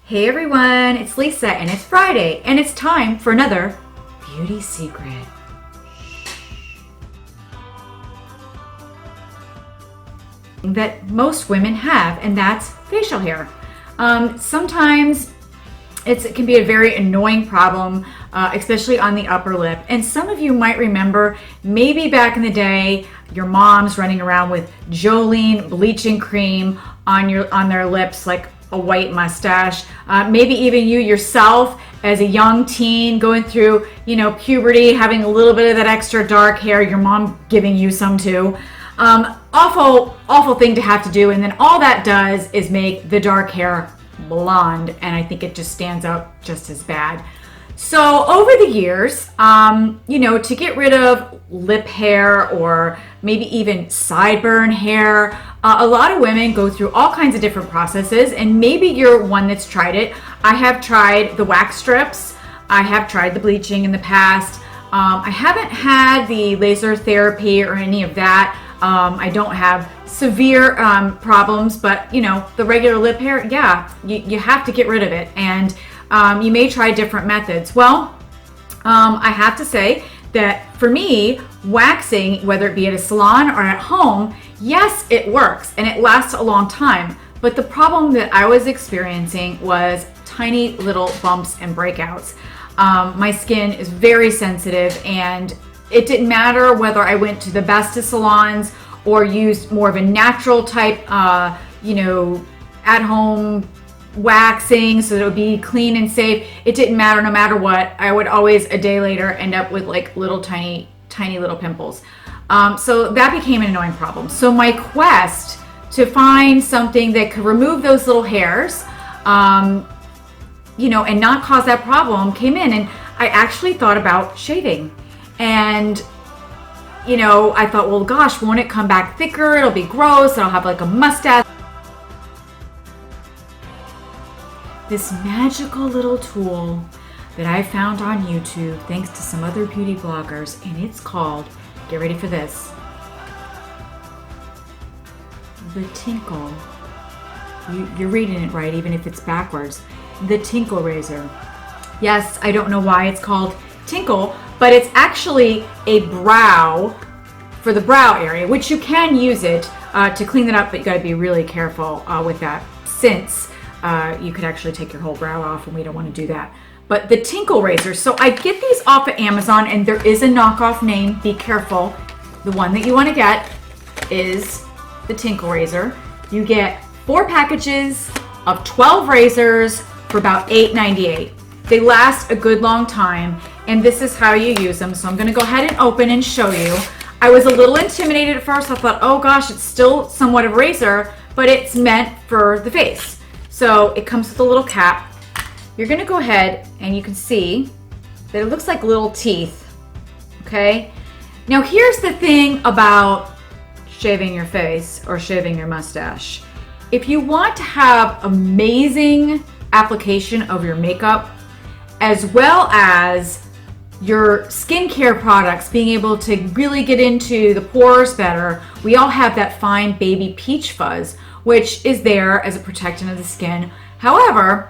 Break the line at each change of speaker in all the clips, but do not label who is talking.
Hey everyone, it's Lisa and it's Friday and it's time for another beauty secret. That most women have, and that's facial hair. Sometimes it can be a very annoying problem, especially on the upper lip. And some of you might remember maybe back in the day, your mom's running around with Jolene bleaching cream on their lips like a white mustache. Maybe even you yourself as a young teen going through, puberty, having a little bit of that extra dark hair, your mom giving you some too. Awful thing to have to do. And then all that does is make the dark hair blonde. And I think it just stands out just as bad. So over the years, to get rid of lip hair or maybe even sideburn hair, a lot of women go through all kinds of different processes, and maybe you're one that's tried it. I have tried the wax strips. I have tried the bleaching in the past. I haven't had the laser therapy or any of that. I don't have severe problems, but the regular lip hair, yeah, you have to get rid of it. And you may try different methods. Well, I have to say that for me, waxing, whether it be at a salon or at home, yes, it works and it lasts a long time. But the problem that I was experiencing was tiny little bumps and breakouts. My skin is very sensitive, and it didn't matter whether I went to the best of salons or used more of a natural type, at home waxing so that it would be clean and safe. It didn't matter. No matter what, I would always a day later end up with like little tiny little pimples. So that became an annoying problem. So my quest to find something that could remove those little hairs, and not cause that problem came in. And I actually thought about shaving. And I thought, well, gosh, won't it come back thicker? It'll be gross. I'll have like a mustache. This magical little tool that I found on YouTube thanks to some other beauty bloggers, and it's called, get ready for this, the Tinkle. You're reading it right, even if it's backwards. The Tinkle razor. Yes, I don't know why it's called Tinkle, but it's actually a brow for the brow area, which you can use it to clean it up, but you got to be really careful with that, since you could actually take your whole brow off, and we don't want to do that. But the Tinkle razor, so I get these off of Amazon, and there is a knockoff name. Be careful. The one that you want to get is the Tinkle razor. You get 4 packages of 12 razors for about $8.98. They last a good long time, and this is how you use them. So I'm going to go ahead and open and show you. I was a little intimidated at first. I thought, oh gosh, it's still somewhat of a razor, but it's meant for the face. So it comes with a little cap. You're going to go ahead and you can see that it looks like little teeth. Okay. Now here's the thing about shaving your face or shaving your mustache. If you want to have amazing application of your makeup, as well as your skincare products being able to really get into the pores better, we all have that fine baby peach fuzz, which is there as a protectant of the skin. However,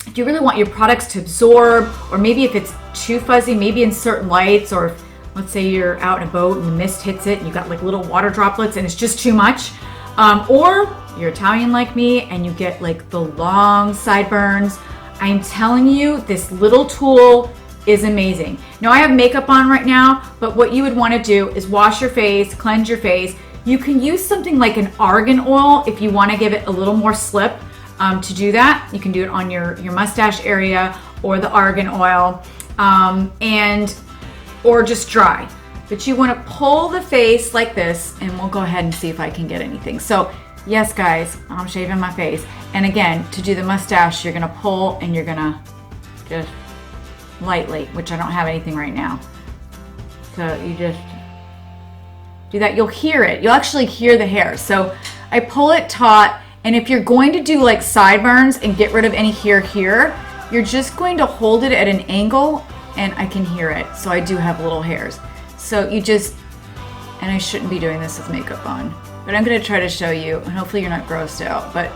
if you really want your products to absorb, or maybe if it's too fuzzy, maybe in certain lights, or if, let's say you're out in a boat and the mist hits it and you got like little water droplets and it's just too much, or you're Italian like me and you get like the long sideburns, I'm telling you, this little tool is amazing. Now I have makeup on right now, but what you would want to do is wash your face, cleanse your face. You can use something like an argan oil if you want to give it a little more slip. To do that, you can do it on your mustache area or the argan oil, or just dry. But you want to pull the face like this, and we'll go ahead and see if I can get anything. So yes, guys, I'm shaving my face. And again, to do the mustache, you're going to pull and you're going to just lightly, which I don't have anything right now. So you just do that. You'll hear it. You'll actually hear the hair. So I pull it taut. And if you're going to do like sideburns and get rid of any hair here, you're just going to hold it at an angle, and I can hear it. So I do have little hairs. So you just, and I shouldn't be doing this with makeup on, but I'm going to try to show you, and hopefully you're not grossed out. But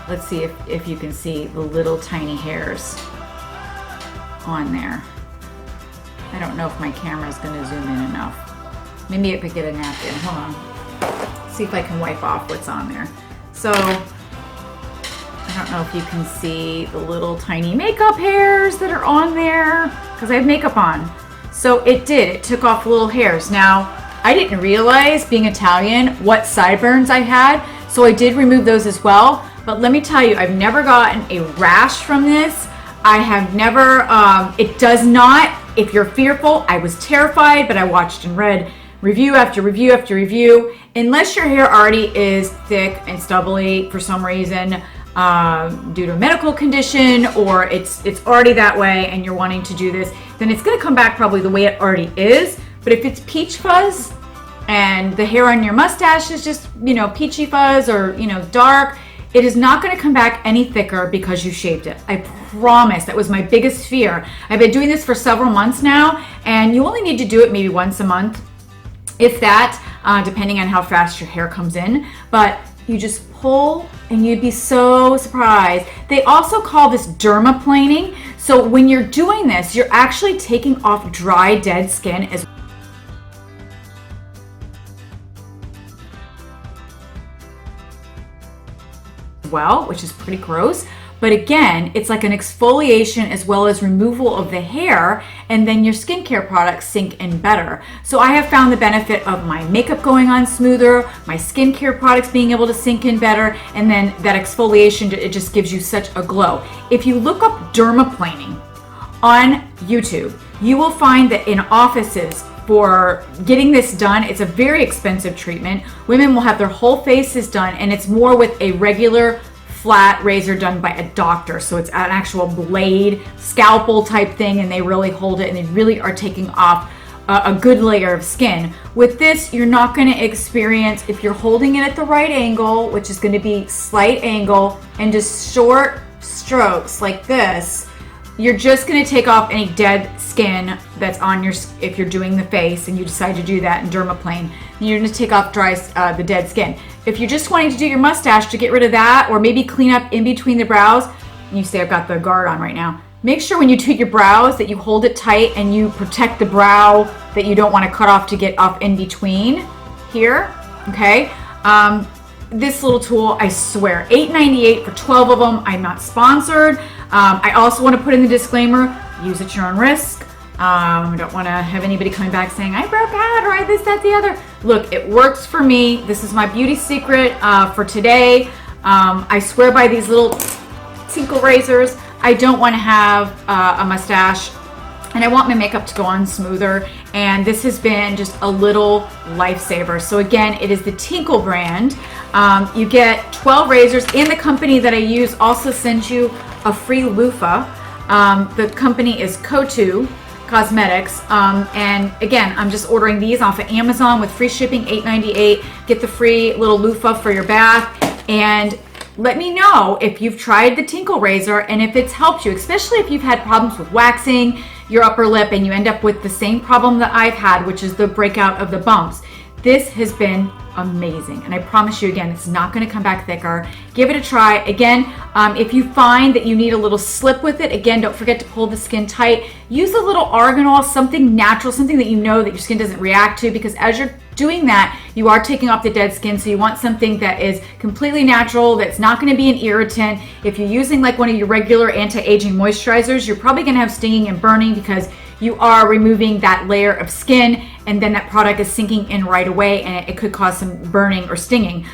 let's see if you can see the little tiny hairs on there. I don't know if my camera is going to zoom in enough. Maybe I could get a napkin. Hold on. See if I can wipe off what's on there. So I don't know if you can see the little tiny makeup hairs that are on there because I have makeup on. So it took off little hairs. Now, I didn't realize, being Italian, what sideburns I had, so I did remove those as well. But let me tell you, I've never gotten a rash from this. I have never, it does not, if you're fearful, I was terrified, but I watched and read review after review after review. Unless your hair already is thick and stubbly for some reason, due to a medical condition, or it's already that way and you're wanting to do this, then it's going to come back probably the way it already is. But if it's peach fuzz and the hair on your mustache is just, peachy fuzz or, dark, it is not going to come back any thicker because you shaved it. I promise. That was my biggest fear. I've been doing this for several months now, and you only need to do it maybe once a month, if that, depending on how fast your hair comes in. But you just pull and you'd be so surprised. They also call this dermaplaning. So when you're doing this, you're actually taking off dry, dead skin as well, which is pretty gross. But again, it's like an exfoliation as well as removal of the hair, and then your skincare products sink in better. So I have found the benefit of my makeup going on smoother, my skincare products being able to sink in better, and then that exfoliation, it just gives you such a glow. If you look up dermaplaning on YouTube, you will find that in offices for getting this done, it's a very expensive treatment. Women will have their whole faces done, and it's more with a regular flat razor done by a doctor. So it's an actual blade, scalpel type thing, and they really hold it and they really are taking off a good layer of skin. With this, you're not going to experience, if you're holding it at the right angle, which is going to be slight angle, and just short strokes like this, you're just going to take off any dead skin that's on your, if you're doing the face and you decide to do that in dermaplane, then you're going to take off the dead skin. If you're just wanting to do your mustache to get rid of that, or maybe clean up in between the brows, and you say I've got the guard on right now, make sure when you do your brows that you hold it tight and you protect the brow that you don't want to cut off to get up in between here, okay? This little tool, I swear, $8.98 for 12 of them. I'm not sponsored. I also want to put in the disclaimer, use at your own risk. I don't want to have anybody coming back saying, I broke out, or I this, that, the other. Look, it works for me. This is my beauty secret for today. I swear by these little Tinkle razors. I don't want to have a mustache, and I want my makeup to go on smoother, and this has been just a little lifesaver. So again, it is the Tinkle brand. You get 12 razors, and the company that I use also sends you a free loofah. The company is Kotu Cosmetics, and again, I'm just ordering these off of Amazon with free shipping, $8.98. Get the free little loofah for your bath, and let me know if you've tried the Tinkle razor and if it's helped you, especially if you've had problems with waxing your upper lip and you end up with the same problem that I've had, which is the breakout of the bumps. This has been amazing, and I promise you again, it's not going to come back thicker. Give it a try. Again, if you find that you need a little slip with it, again, don't forget to pull the skin tight. Use a little arganol, something natural, something that you know that your skin doesn't react to, because as you're doing that, you are taking off the dead skin, so you want something that is completely natural, that's not going to be an irritant. If you're using like one of your regular anti-aging moisturizers, you're probably going to have stinging and burning because you are removing that layer of skin, and then that product is sinking in right away, and it could cause some burning or stinging.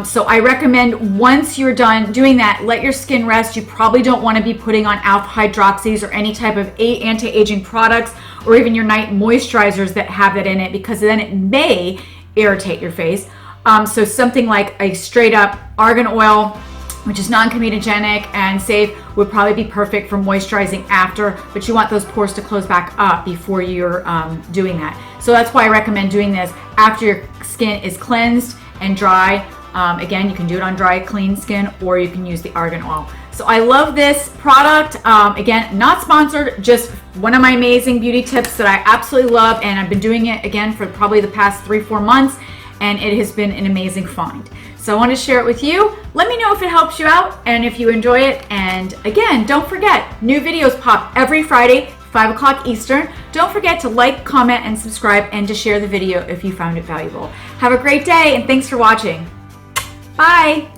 So I recommend once you're done doing that, let your skin rest. You probably don't want to be putting on alpha hydroxys or any type of anti-aging products, or even your night moisturizers that have that in it, because then it may irritate your face. So something like a straight up argan oil, which is non-comedogenic and safe, would probably be perfect for moisturizing after, but you want those pores to close back up before you're doing that. So that's why I recommend doing this after your skin is cleansed and dry. Again, you can do it on dry, clean skin, or you can use the argan oil. So I love this product. Again, not sponsored, just one of my amazing beauty tips that I absolutely love, and I've been doing it again for probably the past 3-4 months, and it has been an amazing find. So So I want to share it with you. Let me know if it helps you out and if you enjoy it. And again, don't forget, new videos pop every Friday, 5 o'clock Eastern. Don't forget to like, comment, and subscribe, and to share the video if you found it valuable. Have a great day, and thanks for watching. Bye.